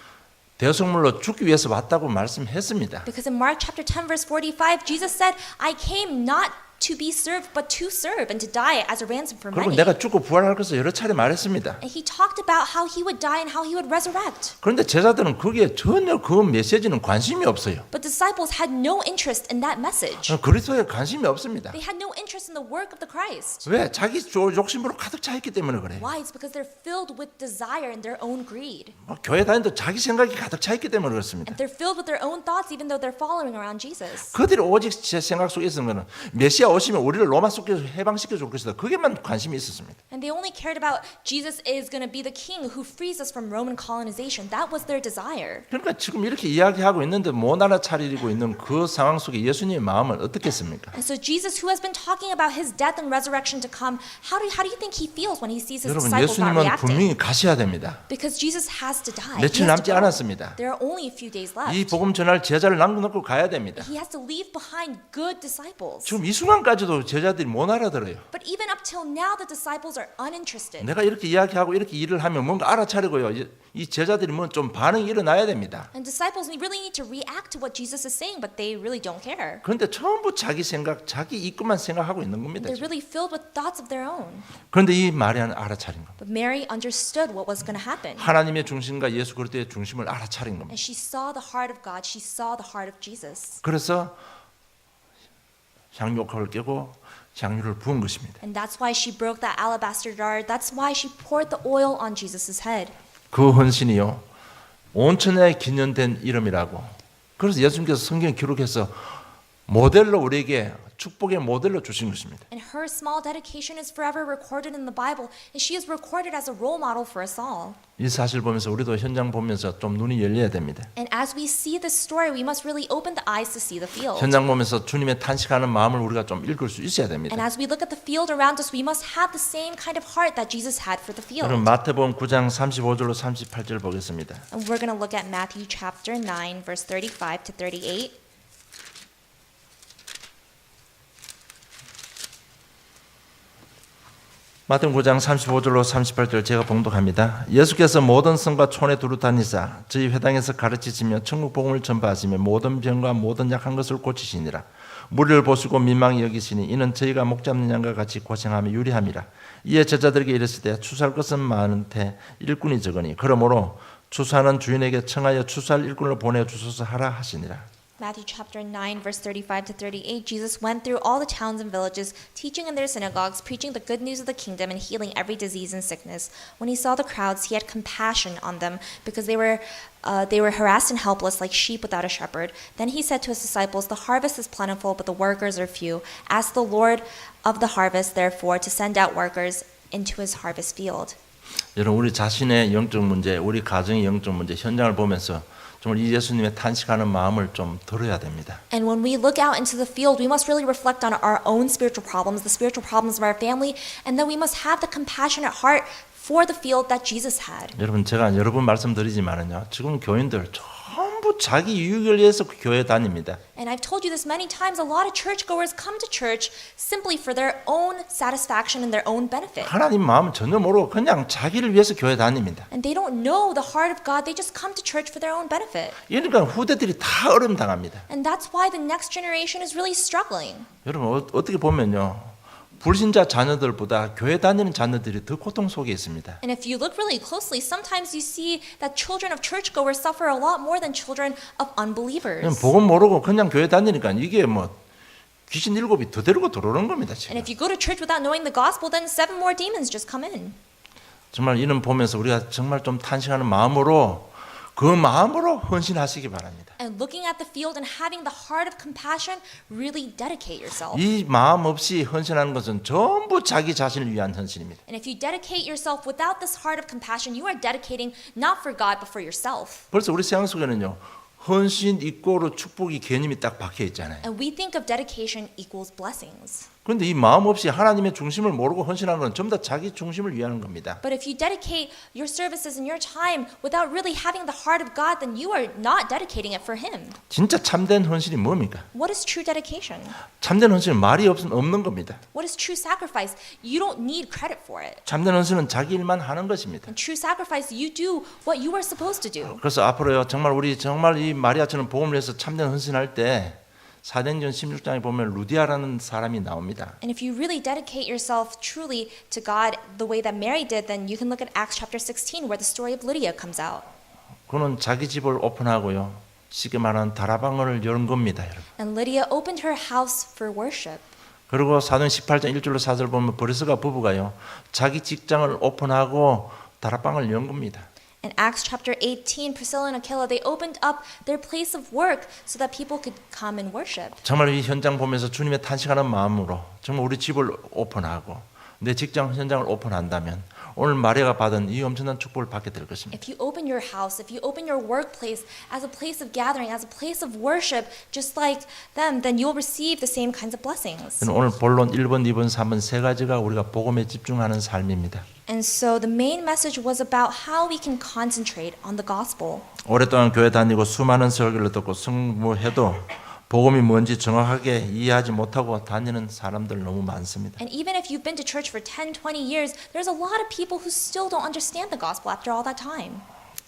대속물로 죽기 위해서 왔다고 말씀했습니다. Because in Mark chapter 10 verse 45, Jesus said, I came not to be served, but to serve and to die as a ransom for 그리고 many. 내가 죽고 부활할 것을 여러 차례 말했습니다. And he talked about how he would die and how he would resurrect. 그런데 제자들은 거기에 전혀 그 메시지는 관심이 없어요. But disciples had no interest in that message. 그리스도에 관심이 없습니다. They had no interest in the work of the Christ. 왜? 자기 욕심으로 가득 차 있기 때문에 그래요. Why? It's because they're filled with desire and their own greed. 교회 다니도 자기 생각이 가득 차 있기 때문에 그렇습니다. And they're filled with their own thoughts even though they're following around Jesus. 그들이 오직 제 생각 속에 있는 거는 메시아 오시면 우리를 로마 속에서 해방시켜 줄 것이다. 그게만 관심이 있었습니다. And they only cared about Jesus is going to be the king who frees us from Roman colonization. That was their desire. 그러니까 지금 이렇게 이야기하고 있는데 못 알아차리고 있는 그 상황 속에 예수님의 마음은 어떻겠습니까? And so Jesus, who has been talking about his death and resurrection to come, how do you think he feels when he sees his 여러분 disciples not 예수님은 reacting? 분명히 가셔야 됩니다. Because Jesus has to die. 며칠 He has to 남지 go. 않았습니다. There are only a few days left. 이 복음 전할 제자를 남겨놓고 가야 됩니다. He has to leave behind good disciples. 지금 이 순간까지도 제자들이 못 알아들어요. But even up till now, the disciples are uninterested. 내가 이렇게 이야기하고 이렇게 일을 하면 뭔가 알아차리고요. 이 제자들이 뭐 좀 반응이 일어나야 됩니다. And disciples really need to react to what Jesus is saying, but they really don't care. 그런데 전부 자기 생각, 자기 이것만 생각하고 있는 겁니다. They're 지금. really filled with thoughts of their own. 그런데 이 마리아는 알아차린 겁니다. But Mary understood what was going to happen. 하나님의 중심과 예수 그리스도의 중심을 알아차린 겁니다. And she saw the heart of God. She saw the heart of Jesus. 그래서 향유옥합을 깨고 향유를 부은 것입니다. And that's why she broke that alabaster jar. That's why she poured the oil on Jesus' head. 그 헌신이요 온 천하에 기념된 이름이라고. 그래서 예수님께서 성경에 기록해서 모델로 우리에게 축복의 모델로 주신 것입니다. And her small dedication is forever recorded in the Bible, and she is recorded as a role model for us all. 이 사실 보면서 우리도 현장 보면서 좀 눈이 열려야 됩니다. And as we see this story, we must really open the eyes to see the field. 현장 보면서 주님의 탄식하는 마음을 우리가 좀 읽을 수 있어야 And 됩니다. as we look at the field around us, we must have the same kind of heart that Jesus had for the field. 그럼 마태복음 9장 35절로 38절 보겠습니다. And we're going to look at Matthew chapter 9, verse 35 to 38. 마태복음 9장 35절로 38절 제가 봉독합니다. 예수께서 모든 성과 촌에 두루 다니사 저희 회당에서 가르치시며 천국 복음을 전파하시며 모든 병과 모든 약한 것을 고치시니라. 무리를 보시고 민망히 여기시니 이는 저희가 목 잡는 양과 같이 고생하며 유리함이라. 이에 제자들에게 이르시되 추수할 것은 많은데 일꾼이 적으니 그러므로 추수하는 주인에게 청하여 추수할 일꾼을 보내주소서 하라 하시니라. Matthew chapter 9, verse 35 to 38, Jesus went through all the towns and villages, teaching in their synagogues, preaching the good news of the kingdom, and healing every disease and sickness. When he saw the crowds, he had compassion on them, because they were harassed and helpless like sheep without a shepherd. Then he said to his disciples, "The harvest is plentiful, but the workers are few. Ask the Lord of the harvest, therefore, to send out workers into his harvest field." 여러분 우리 자신의 영적 문제, 우리 가정의 영적 문제 현장을 보면서 정말 이 예수님의 탄식하는 마음을 좀 들어야 됩니다. And when we look out into the field, we must really reflect on our own spiritual problems, the spiritual problems of our family, and then we must have the compassionate heart for the field that Jesus had. 여러분 제가 여러 번 말씀드리지만은요. 지금 교인들 전부 자기 유익을 위해서 교회 다닙니다. And I've told you this many times, a lot of churchgoers come to church simply for their own satisfaction and their own benefit. 하나님 마음은 전혀 모르고 그냥 자기를 위해서 교회 다닙니다. And they don't know the heart of God, they just come to church for their own benefit. 그러니까 후대들이 다 어려움 당합니다. And that's why the next generation is really struggling. 여러분 어떻게 보면요. 불신자 자녀들보다 교회 다니는 자녀들이 더 고통 속에 있습니다. And if you look really closely, sometimes you see that children of churchgoers suffer a lot more than children of unbelievers. 그냥 복음 모르고 그냥 교회 다니니까 이게 뭐 귀신 일곱이 더 데리고 들어오는 겁니다. 지금. And if you go to church without knowing the gospel, then 7 more demons just come in. 정말 이런 보면서 우리가 정말 좀 탄식하는 마음으로 그 마음으로 헌신하시기 바랍니다. And looking at the field and having the heart of compassion, really dedicate yourself. 이 마음 없이 헌신하는 것은 전부 자기 자신을 위한 헌신입니다. And if you dedicate yourself without this heart of compassion, you are dedicating not for God, but for yourself. 벌써 우리 세상 속에는요. 헌신 이꼬로 축복이 개념이 딱 박혀 있잖아요. And we think of dedication equals blessings. 그런데 이 마음 없이 하나님의 중심을 모르고 헌신하는 건 전부 다 자기 중심을 위하는 겁니다. But if you dedicate your services and your time without really having the heart of God, then you are not dedicating it for Him. 진짜 참된 헌신이 뭡니까? What is true dedication? 참된 헌신은 말이 없는 겁니다. What is true sacrifice? You don't need credit for it. 참된 헌신은 자기 일만 하는 것입니다. And true sacrifice, you do what you are supposed to do. 그래서 앞으로요 정말 우리 정말 이 마리아처럼 복음을 위해서 참된 헌신할 때 사도행전 16장에 보면 루디아라는 사람이 나옵니다. And if you really dedicate yourself truly to God the way that Mary did, then you can look at Acts chapter 16 where the story of Lydia comes out. 그는 자기 집을 오픈하고요. 쉽게 말하는 다락방을 연 겁니다, 여러분. And Lydia opened her house for worship. 그리고 사도행 18장 1절로 4절 보면 브리스가 부부가요. 자기 직장을 오픈하고 다락방을 연 겁니다. In Acts chapter 18, Priscilla and Aquila, they opened up their place of work so that people could come and worship. 정말 이 현장 보면서 주님의 탄식하는 마음으로 정말 우리 집을 오픈하고 내 직장 현장을 오픈한다면 오늘 마리아가 받은 이 엄청난 축복을 받게 될 것입니다. If you open your house, if you open your workplace as a place of gathering, as a place of worship, just like them, then you'll receive the same kinds of blessings. 오늘 본론 1번, 2번, 3번 세 가지가 우리가 복음에 집중하는 삶입니다. And so the main message was about how we can concentrate on the gospel. 오랫동안 교회 다니고 수많은 설교를 듣고 승무해도 복음이 뭔지 정확하게 이해하지 못하고 다니는 사람들 너무 많습니다. And even if you've been to church for 10, 20 years, there's a lot of people who still don't understand the gospel after all that time.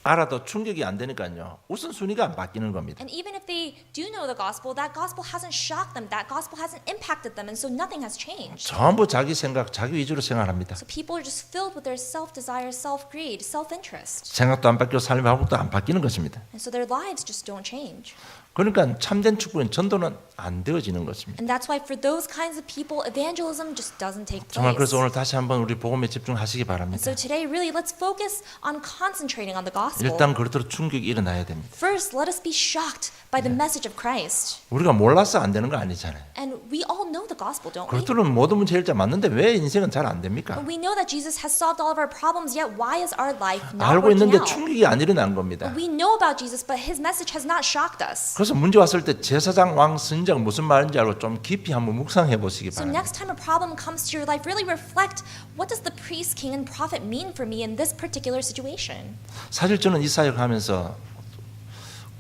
알아도 충격이 안 되니까요. 우선순위가 안 바뀌는 겁니다. And even if they do know the gospel, that gospel hasn't shocked them, that gospel hasn't impacted them, and so nothing has changed. 전부 자기 생각, 자기 위주로 생각합니다. So people are just filled with their self-desire, self-greed, self-interest. 생각도 안 바뀌고 삶의 방법도 안 바뀌는 것입니다. And so their lives just don't change. 그러니까 참된 축복은 전도는 안 되어지는 것입니다. And that's why for those kinds of people, evangelism just doesn't take 정말 place. 그래서 오늘 다시 한번 우리 복음에 집중하시기 And 바랍니다. so today, really, let's focus on concentrating on the gospel. 일단 그렇도록 충격이 일어나야 됩니다. First, let us be shocked by the message of Christ. 우리가 몰라서 안 되는 거 아니잖아요. And we all know the gospel, don't we? 그렇도록 모든 문제 해결자 맞는데 왜 인생은 잘 안 됩니까? But we know that Jesus has solved all of our problems, yet why is our life not 알고 working 있는데 out? 충격이 안 일어난 겁니다. We know about Jesus, but his message has not shocked us. 그래서 문제 왔을 때 제사장, 왕, 선지자가 무슨 말인지 알고 좀 깊이 한번 묵상해 보시기 So 바랍니다. next time a problem comes to your life, really reflect, what does the priest, king, and prophet mean for me in this particular situation? 사실 저는 이 사역하면서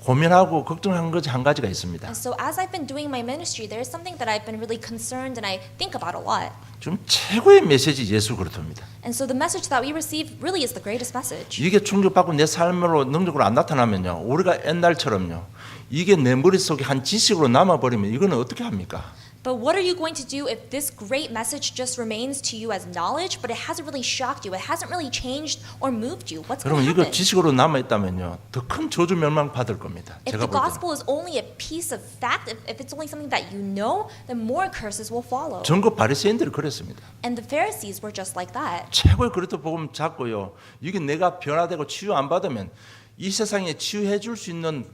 고민하고 걱정한 것이 한 가지가 있습니다. And so as I've been doing my ministry, there's something that I've been really concerned and I think about a lot. 지금 최고의 메시지 예수 그리스도입니다. And so the message that we receive really is the greatest message. 이게 충격받고 내 삶으로 능력으로 안 나타나면요, 우리가 옛날처럼요, 이게 내 머릿속에 한 지식으로 남아버리면 이거는 어떻게 합니까? But what are you going to do if this great message just remains to you as knowledge, but it hasn't really shocked you, it hasn't really changed or moved you? What's going 여러분 to 이거 happen? 지식으로 남아있다면요, 더 큰 저주 멸망 받을 겁니다. If 제가 the 볼 때는. gospel is only a piece of fact, if it's only something that you know, then more curses will follow. 전국 바리새인들이 그랬습니다. And the Pharisees were just like that. 최고의 그리스도 복음 잡고요, 이게 내가 변화되고 치유 안 받으면 이 세상에 치유해 줄 수 있는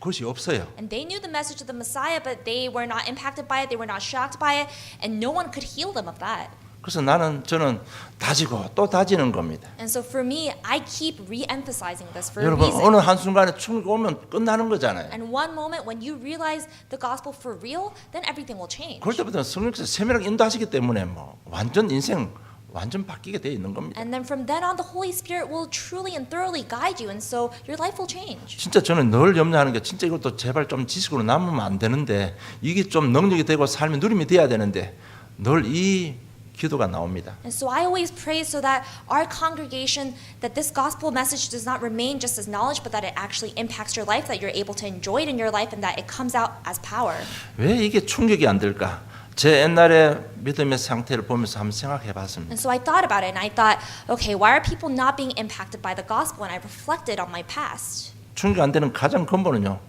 것이 없어요. And they knew the message of the Messiah, but they were not impacted by it, they were not shocked by it, and no one could heal them of that. 그래서 저는 다지고 또 다지는 겁니다. And so for me, I keep re-emphasizing this for a 여러분 reason. 어느 한순간에 충격이 오면 끝나는 거잖아요. And one moment when you realize the gospel for real, then everything will change. 그럴 때부터 성령께서 세밀하게 인도하시기 때문에 뭐 완전 인생 완전 바뀌게 돼 있는 겁니다. And then from then on, the Holy Spirit will truly and thoroughly guide you, and so your life will change. 진짜 저는 늘 염려하는 게 진짜 이것도 제발 좀 지식으로 남으면 안 되는데 이게 좀 능력이 되고 삶의 누림이 돼야 되는데 늘 이 기도가 나옵니다. And so I always pray so that our congregation, that this gospel message does not remain just as knowledge, but that it actually impacts your life, that you're able to enjoy it in your life, and that it comes out as power. 왜 이게 충격이 안 될까? 제 옛날의 믿음의 상태를 보면서 한번 생각해 봤습니다. And so I thought about it, and I thought, okay, why are people not being impacted by the gospel? And I reflected on my past. 충격 안 되는 가장 근본은요,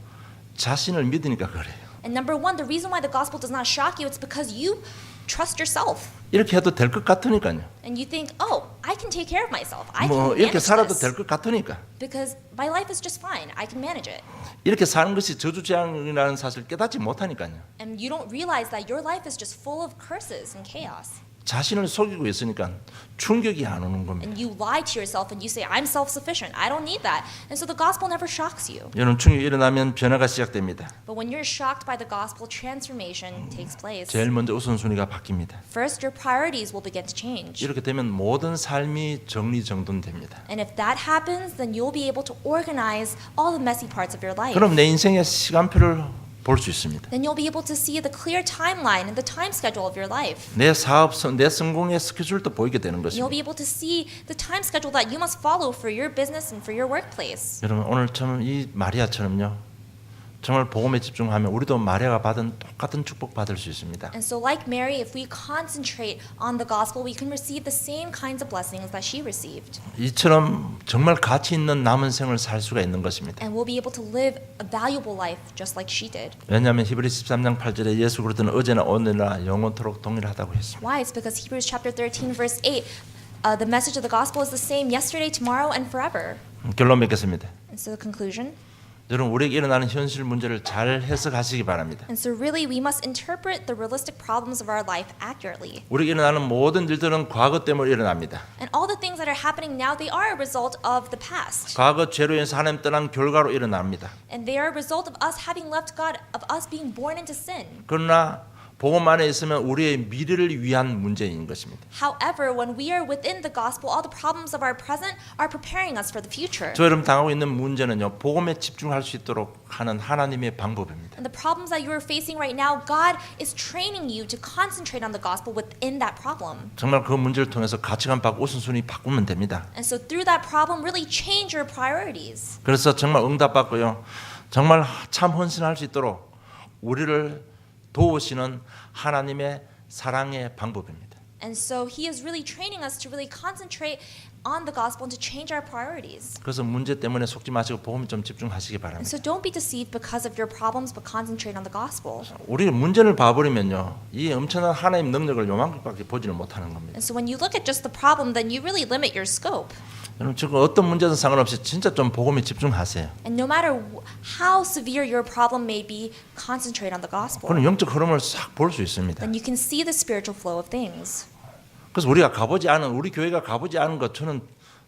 자신을 믿으니까 그래요. And number one, the reason why the gospel does not shock you, it's because you trust yourself. 이렇게 해도 될 것 같으니까요. And you think, oh, I can take care of myself. I can 뭐 이렇게 manage 살아도 this. 될 것 같으니까. Because my life is just fine. I can manage it. 이렇게 사는 것이 저주재앙이라는 사실을 깨닫지 못하니까요. And you don't realize that your life is just full of curses and chaos. 자신을 속이고 있으니까 충격이 안 오는 겁니다. And you lie to yourself and you say, I'm self-sufficient. I don't need that. And so the gospel never shocks you. 여러분 충격이 일어나면 변화가 시작됩니다. But when you're shocked by the gospel, transformation takes place. 제일 먼저 우선순위가 바뀝니다. First, your priorities will begin to change. 이렇게 되면 모든 삶이 정리정돈됩니다. And if that happens, then you'll be able to organize all the messy parts of your life. 그럼 내 인생의 시간표를 볼 수 있습니다. Then you'll be able to see the clear timeline and the time schedule of your life. 내 사업선, 내 성공의 스케줄도 보이게 되는 You'll be 것입니다. able to see the time schedule that you must follow for your business and for your workplace. 여러분 오늘 참 이 마리아처럼요, 정말 복음에 집중하면 우리도 마리아가 받은 똑같은 축복 받을 수 있습니다. And so like Mary, if we concentrate on the gospel, we can receive the same kinds of blessings that she received. 이처럼 정말 가치 있는 남은 생을 살 수가 있는 것입니다. And we'll be able to live a valuable life just like she did. 왜냐하면 히브리 13장 8절에 예수 그리스도는 어제나 오늘나 영원토록 동일하다고 했습니다. Why? It's because Hebrews chapter 13 verse 8, the message of the gospel is the same yesterday, tomorrow, and forever. 결론 맺겠습니다. And so the conclusion. 여러분 우리에게 일어나는 현실 문제를 잘 해석하시기 바랍니다. And so really we must interpret the realistic problems of our life accurately. 우리에게 일어나는 모든 일들은 과거 때문에 일어납니다. And all the things that are happening now, they are a result of the past. 과거 죄로 인해서 하나님 떠난 결과로 일어납니다. And they are a result of us having left God, of us being born into sin. 그러나 복음 안에 있으면 우리의 미래를 위한 문제인 것입니다. However, when we are within the gospel, all the problems of our present are preparing us for the future. 저 여러분 당하고 있는 문제는요, 복음에 집중할 수 있도록 하는 하나님의 방법입니다. And the problems that you are facing right now, God is training you to concentrate on the gospel within that problem. 정말 그 문제를 통해서 가치관 바꾸고 우선순위 바꾸면 됩니다. And so through that problem, really change your priorities. 그래서 정말 응답받고요, 정말 참 헌신할 수 있도록 우리를 도우시는 하나님의 사랑의 방법입니다. And so he is really training us to really concentrate on the gospel and to change our priorities. 그래서 문제 때문에 속지 마시고 복음에 좀 집중하시기 And 바랍니다. so don't be deceived because of your problems, but concentrate on the gospel. 우리가 문제를 봐버리면요, 이 엄청난 하나님 능력을 요만큼밖에 보지를 못하는 겁니다. And so when you look at just the problem, then you really limit your scope. 여러분 지금 어떤 문제든 상관없이 진짜 좀 복음에 집중하세요. And no matter how severe your problem may be, concentrate on the gospel. 그럼 영적 흐름을 싹 볼 수 있습니다. Then you can see the spiritual flow of things. 그래서 우리 교회가 가보지 않은 것 저는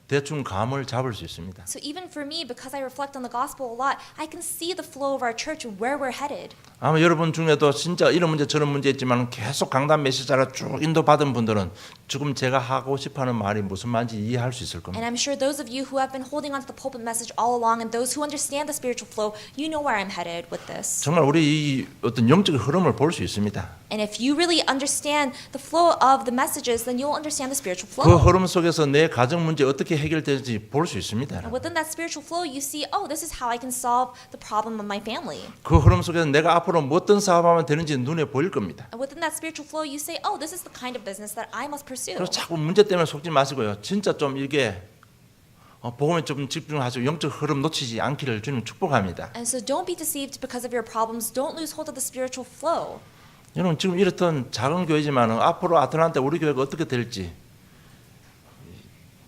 대충 감을 잡을 수 있습니다. So even for me, because I reflect on the gospel a lot, I can see the flow of our church and where we're headed. 아마 여러분 중에도 진짜 이런 문제 저런 문제 있지만 계속 강단 메시지를 쭉 인도받은 분들은 지금 제가 하고 싶어하는 말이 무슨 말인지 이해할 수 있을 겁니다. And I'm sure those of you who have been holding on to the pulpit message all along and those who understand the spiritual flow, you know where I'm headed with this. 정말 우리 이 어떤 영적 흐름을 볼 수 있습니다. And if you really understand the flow of the messages, then you'll understand the spiritual 그 flow. 흐름 속에서 내 가정 문제 어떻게 해결될지 볼 수 있습니다. And within that spiritual flow, you see, oh, this is how I can solve the problem of my family. 그 흐름 속에서 내가 앞으로 어떤 사업하면 되는지 눈에 보일 겁니다. And within that spiritual flow, you say, oh, this is the kind of business that I must pursue. 그래서 자꾸 문제 때문에 속지 마시고요. 진짜 좀 이게 복음에 좀 집중하시고 영적 흐름 놓치지 않기를 주님 축복합니다. And so don't be deceived because of your problems. Don't lose hold of the spiritual flow. 여러분 지금 이렇던 작은 교회지만 앞으로 아틀란타 우리 교회가 어떻게 될지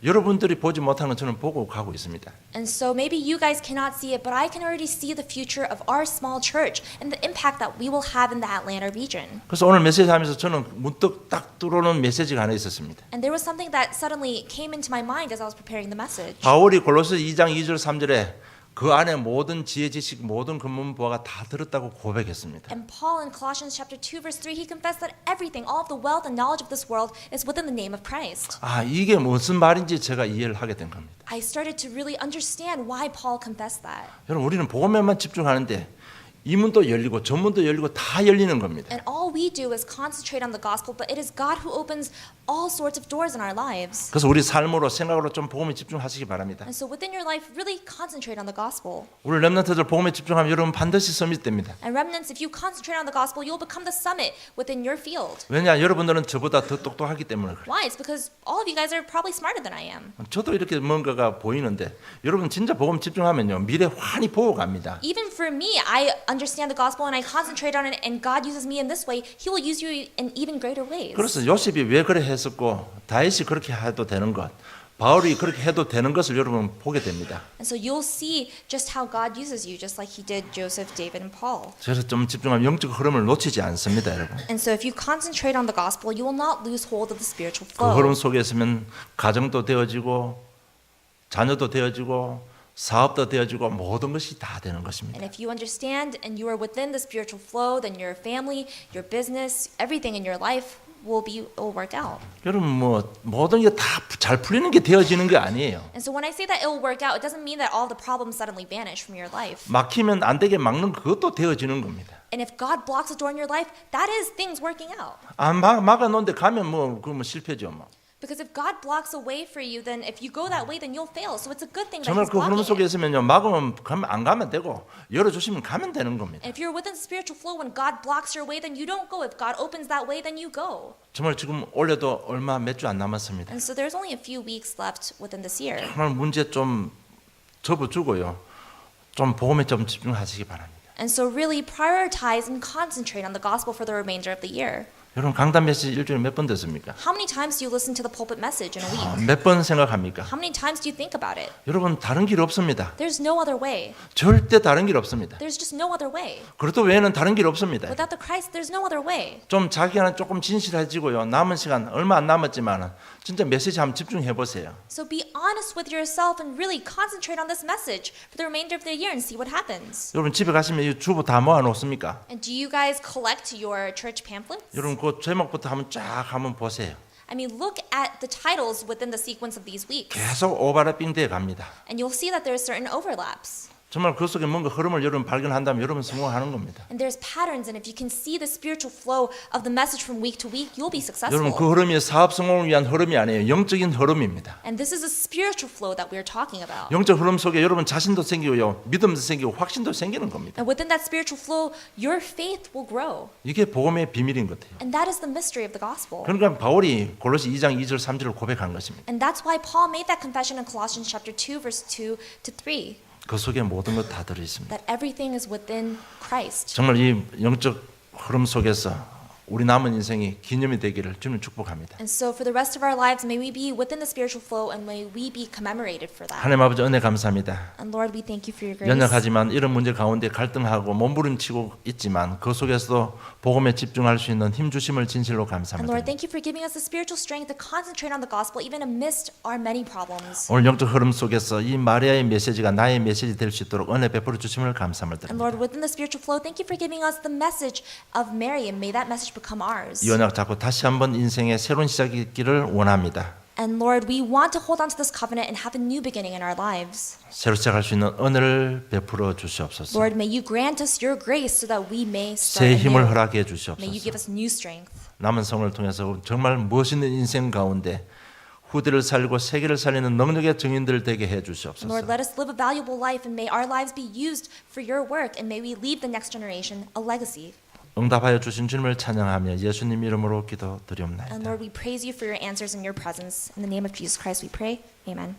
여러분들이 보지 못하는 건 저는 보고 가고 있습니다. And so maybe you guys cannot see it, but I can already see the future of our small church and the impact that we will have in the Atlanta region. 그래서 오늘 메시지 하면서 저는 문득 딱 들어오는 메시지가 하나 있었습니다. And there was something that suddenly came into my mind as I was preparing the message. 바울이 골로새 2장 2절 3절에 그 안에 모든 지혜 지식 모든 근본 보화가 다 들었다고 고백했습니다. And Paul in Colossians chapter 2 verse 3 he confessed that everything, all of the wealth and knowledge of this world is within the name of Christ. 아 이게 무슨 말인지 제가 이해를 하게 된 겁니다. I started to really understand why Paul confessed that. 여러분 우리는 복음에만 집중하는데 이 문도 열리고 저 문도 열리고 다 열리는 겁니다. And all we do is concentrate on the gospel, but it is God who opens all sorts of doors in our lives. 그래서 우리 삶으로 생각으로 좀 복음에 집중하시기 바랍니다. And so within your life, really concentrate on the gospel. 우리 렘넌트들 복음에 집중하면 여러분 반드시 서밋 됩니다. And remnants, if you concentrate on the gospel, you'll become the summit within your field. 왜냐 여러분들은 저보다 더 똑똑하기 때문에 그래요. Why? It's because all of you guys are probably smarter than I am. 저도 이렇게 뭔가가 보이는데 여러분 진짜 복음 집중하면요 미래 환히 보고 갑니다. Even for me, I understand the gospel and I concentrate on it, and God uses me in this way. He will use you in even greater ways. 그래서 요셉이 왜 그래 했었고 다윗이 그렇게 해도 되는 것 바울이 그렇게 해도 되는 것을 여러분 보게 됩니다. And so you'll see just how God uses you, just like He did Joseph, David, and Paul. 그래서 좀 집중하면 영적 흐름을 놓치지 않습니다, 여러분. And so if you concentrate on the gospel, you will not lose hold of the spiritual 그 흐름 flow. 속에 있으면 가정도 되어지고 자녀도 되어지고 사업도 되어지고 모든 것이 다 되는 것입니다. And if you understand and you are within the spiritual flow, then your family, your business, everything in your life will work out. 여러분 뭐 모든 게 다 잘 풀리는 게 되어지는 게 아니에요. And so when I say that it will work out, it doesn't mean that all the problems suddenly vanish from your life. 막히면 안 되게 막는 그것도 되어지는 겁니다. And if God blocks a door in your life, that is things working out. 안 막아 놓은데 가면 뭐 그러면 실패죠, 뭐. Because if God blocks a way for you, then if you go that way, then you'll fail. So it's a good thing that 정말 He's 그 흐름 blocking 속에 it. 있으면요 막으면 안 가면 되고 열어주시면 가면 되는 겁니다. And if you're within the spiritual flow, when God blocks your way, then you don't go. If God opens that way, then you go. 정말 지금 올해도 얼마 몇 주 안 남았습니다. And so there's only a few weeks left within this year. 정말 문제 좀 접어주고요. 좀 복음에 좀 집중하시기 바랍니다. And so really prioritize and concentrate on the gospel for the remainder of the year. 여러분 강단 메시지 일주일에 몇 번 듣습니까? How many times do you listen to the pulpit message in a week? 몇 번 생각합니까? How many times do you think about it? 여러분 다른 길 없습니다. There's no other way. 절대 다른 길 없습니다. There's just no other way. 그리스도 외에는 다른 길 없습니다. Without the Christ, there's no other way. 좀 자기는 조금 진실해지고요. 남은 시간 얼마 안 남았지만 진짜 메시지 한번 집중해 보세요. So be honest with yourself and really concentrate on this message for the remainder of the year and see what happens. 여러분 집에 가시면 이 주보 다 모아 놓습니까? And do you guys collect your church pamphlets? 여러분 그 제목부터 한번 쫙 한번 보세요. I mean, look at the titles within the sequence of these weeks. 계속 오버래핑 돼 갑니다. And you'll see that there are certain overlaps. 정말 그 속에 뭔가 흐름을 여러분 발견한다면 여러분 성공하는 겁니다. And there's patterns, and if you can see the spiritual flow of the message from week to week, you'll be 여러분 그 successful. 흐름이 사업 성공을 위한 흐름이 아니에요. 영적인 흐름입니다. And this is a spiritual flow that we're talking about. 영적 흐름 속에 여러분 자신도 생기고요, 믿음도 생기고 확신도 생기는 겁니다. And within that spiritual flow, your faith will grow. 이게 복음의 비밀인 것 같아요. And that is the mystery of the gospel. 그러니까 바울이 골로새 2장 2절 3절을 고백한 것입니다. And that's why Paul made that confession in Colossians chapter 2, verse 2 to 3, 그 속에 모든 것 다 들어 있습니다. that everything is within Christ. 정말 이 영적 흐름 속에서 우리 남은 인생이 기념이 되기를 주님 축복합니다. And so for the rest of our lives, may we be within the spiritual flow, and may we be commemorated for that. 하나님 아버지 은혜 감사합니다. And Lord, we thank you for your grace. 연약하지만 이런 문제 가운데 갈등하고 몸부림치고 있지만 그 속에서도 복음에 집중할 수 있는 힘 주심을 진실로 And 감사합니다. Lord, thank you for giving us the spiritual strength to concentrate on the gospel even amidst our many problems. 오늘 영적 흐름 속에서 이 마리아의 메시지가 나의 메시지 될 수 있도록 은혜 베풀어 주심을 감사함을 And 드립니다. Lord, within the spiritual flow, thank you for giving us the message of Mary, and may that message become ours. 이 언약 잡고 다시 한번 인생의 새로운 시작이 있기를 원합니다. And Lord, we want to hold on to this covenant and have a new beginning in our lives. 새로 시작할 수 있는 은혜를 베풀어 주시옵소서. Lord, may you grant us your grace so that we may start 새 힘을 anew. 허락해 May you 주시옵소서. give us new strength. 남은 성을 통해서 정말 멋있는 인생 가운데 후대를 살리고 세계를 살리는 능력의 증인들 되게 해 And 주시옵소서. Lord, let us live a valuable life, and may our lives be used for your work, and may we leave the next generation a legacy. 응답하여 주신 주님을 찬양하며 예수님 이름으로 And 기도드리옵나이다. Lord, we praise you for your answers and your presence. In the name of Jesus Christ we pray. Amen.